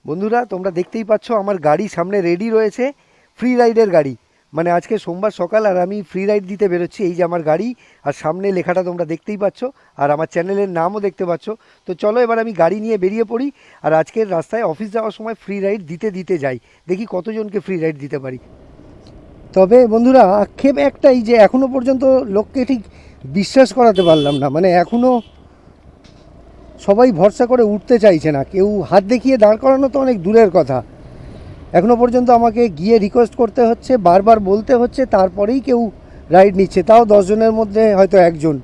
বন্ধুরা তোমরা দেখতেই পাচ্ছ আমার গাড়ি সামনে রেডি রয়েছে, ফ্রি রাইডের গাড়ি। মানে আজকে সোমবার সকাল আর আমি ফ্রি রাইড দিতে বেরোচ্ছি। এই যে আমার গাড়ি, আর সামনে লেখাটা তোমরা দেখতেই পাচ্ছ, আর আমার চ্যানেলের নামও দেখতে পাচ্ছ। তো চলো এবার আমি গাড়ি নিয়ে বেরিয়ে পড়ি, আর আজকের রাস্তায় অফিস যাওয়ার সময় ফ্রি রাইড দিতে দিতে যাই, দেখি কতজনকে ফ্রি রাইড দিতে পারি। তবে বন্ধুরা আক্ষেপ একটাই যে এখনও পর্যন্ত লোককে ঠিক বিশ্বাস করাতে পারলাম না। মানে এখনও সবাই ভরসা করে উঠতে চাইছে না, কেউ হাত দেখিয়ে দাঁড় করানো তো অনেক দূরের কথা, এখনও পর্যন্ত আমাকে গিয়ে রিকোয়েস্ট করতে হচ্ছে, বারবার বলতে হচ্ছে, তারপরেই কেউ রাইড নিচ্ছে, তাও 10 জনের মধ্যে হয়তো একজন।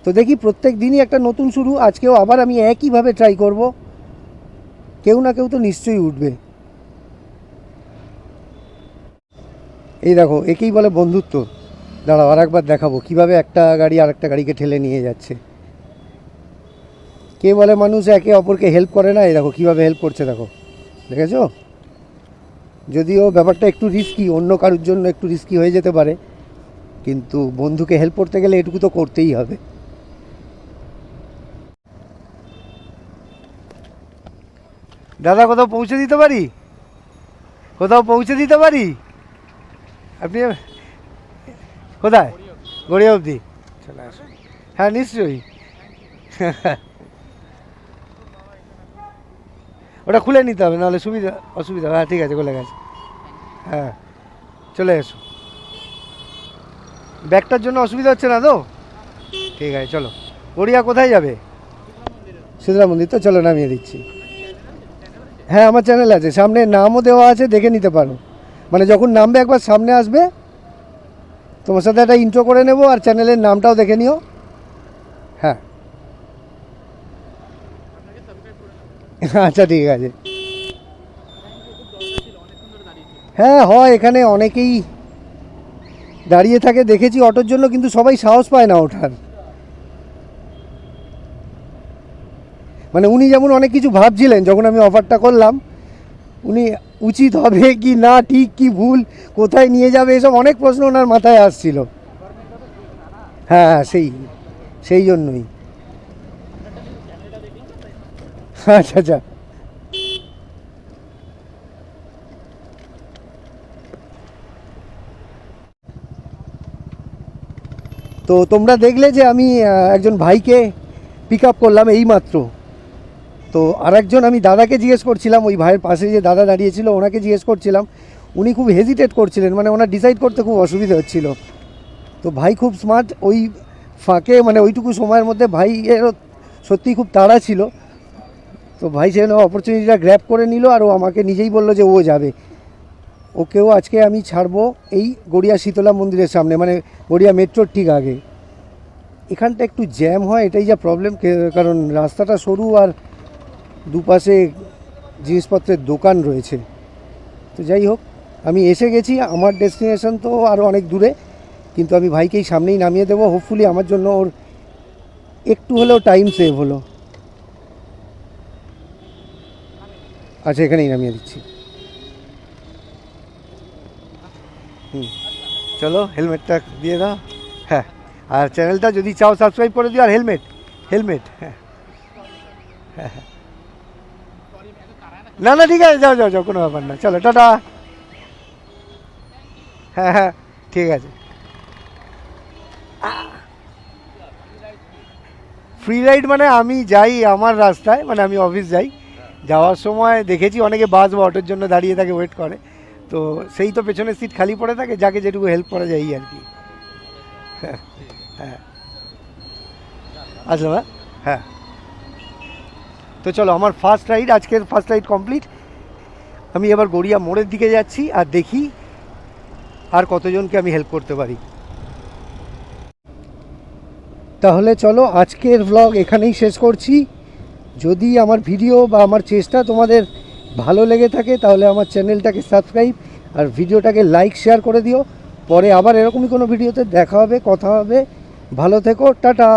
তো দেখি প্রত্যেক দিনই একটা নতুন শুরু, আজকেও আবার আমি একইভাবে ট্রাই করব, কেউ না কেউ তো নিশ্চয়ই উঠবে। এই দেখো, একেই বলে বন্ধুত্ব। দাঁড়াও আর একবার দেখাবো কীভাবে একটা গাড়ি আর একটা গাড়িকে ঠেলে নিয়ে যাচ্ছে। কে বলে মানুষ একে অপরকে হেল্প করে না, এই দেখো কীভাবে হেল্প করছে, দেখো, দেখেছো? যদিও ব্যাপারটা একটু রিস্কি, অন্য কারোর জন্য একটু রিস্কি হয়ে যেতে পারে, কিন্তু বন্ধুকে হেল্প করতে গেলে এটুকু তো করতেই হবে। দাদা কোথাও পৌঁছে দিতে পারি? কোথাও পৌঁছে দিতে পারি? আপনি কোথায়? গড়িয়া অবধি চলে আসুন। হ্যাঁ নিশ্চয়ই। ওটা খুলে নিতে হবে, নাহলে অসুবিধা। হ্যাঁ ঠিক আছে, খুলে গেছে। হ্যাঁ চলে এসো। ব্যাগটার জন্য অসুবিধা হচ্ছে না তো? ঠিক আছে চলো। গড়িয়া কোথায় যাবে? শীতলা মন্দির। তো চলো নামিয়ে দিচ্ছি। হ্যাঁ আমার চ্যানেল আছে, সামনে নামও দেওয়া আছে, দেখে নিতে পারো। মানে যখন নামবে একবার সামনে আসবে, তোমার সাথে একটা ইন্ট্রো করে নেব, আর চ্যানেলের নামটাও দেখে নিও। হ্যাঁ আচ্ছা ঠিক আছে। হ্যাঁ হয়, এখানে অনেকেই দাঁড়িয়ে থাকে দেখেছি অটোর জন্য, কিন্তু সবাই সাহস পায় না ওঠার। মানে উনি যেমন অনেক কিছু ভাবছিলেন যখন আমি অফারটা করলাম, উনি উচিত হবে কি না, ঠিক কি ভুল, কোথায় নিয়ে যাবে, এসব অনেক প্রশ্ন ওনার মাথায় আসছিল। হ্যাঁ হ্যাঁ সেই জন্যই। আচ্ছা আচ্ছা। তো তোমরা দেখলে যে আমি একজন ভাইকে পিক আপ করলাম এইমাত্র। তো আরেকজন আমি দাদাকে জিজ্ঞেস করছিলাম, ওই ভাইয়ের পাশে যে দাদা দাঁড়িয়েছিল ওনাকে জিজ্ঞেস করছিলাম, উনি খুব হেজিটেট করছিলেন, মানে ওনার ডিসাইড করতে খুব অসুবিধা হচ্ছিল। তো ভাই খুব স্মার্ট, ওই ফাঁকে মানে ওইটুকু সময়ের মধ্যে ভাইয়েরও সত্যিই খুব তাড়া ছিল। তো ভাই সেখানে অপরচুনিটিটা গ্র্যাব করে নিল, আর ও আমাকে নিজেই বললো যে ও যাবে। ওকেও আজকে আমি ছাড়বো এই গড়িয়া শীতলা মন্দিরের সামনে, মানে গড়িয়া মেট্রোর ঠিক আগে। এখানটা একটু জ্যাম হয়, এটাই যা প্রবলেম, কারণ রাস্তাটা সরু আর দুপাশে জিনিসপত্রের দোকান রয়েছে। তো যাই হোক, আমি এসে গেছি, আমার ডেস্টিনেশন তো আরও অনেক দূরে, কিন্তু আমি ভাইকেই সামনেই নামিয়ে দেবো। হোপফুলি আমার জন্য ওর একটু হলেও টাইম সেভ হলো। আচ্ছা এখানেই নামিয়ে দিচ্ছি। চলো হেলমেটটা দিয়ে দাও। হ্যাঁ, আর চ্যানেলটা যদি চাও সাবস্ক্রাইব করে দিও, আর হেলমেট হ্যাঁ হ্যাঁ হ্যাঁ। না না ঠিক আছে, যাও যাও যাও, কোনো ব্যাপার না, চলো টাটা। হ্যাঁ হ্যাঁ ঠিক আছে। ফ্রি রাইড মানে আমি যাই আমার রাস্তায়, মানে আমি অফিস যাই, যাওয়ার সময় দেখেছি অনেকে বাস বা অটোর জন্য দাঁড়িয়ে থাকে, ওয়েট করে। তো সেই তো পেছনের সিট খালি পড়ে থাকে, যাকে যেটুকু হেল্প করা যায় আর কি। হ্যাঁ হ্যাঁ আসলাম। হ্যাঁ তো চলো, আমার আজকের ফার্স্ট রাইড কমপ্লিট। আমি এবার গড়িয়া মোড়ের দিকে যাচ্ছি, আর দেখি আর কতজনকে আমি হেল্প করতে পারি। তাহলে চলো আজকের ভ্লগ এখানেই শেষ করছি। যদি আমার ভিডিও বা আমার চেষ্টা তোমাদের ভালো লেগে থাকে, তাহলে আমার চ্যানেলটাকে সাবস্ক্রাইব আর ভিডিওটাকে লাইক শেয়ার করে দিও। পরে আবার এরকমই কোনো ভিডিওতে দেখা হবে, কথা হবে। ভালো থেকো, টাটা।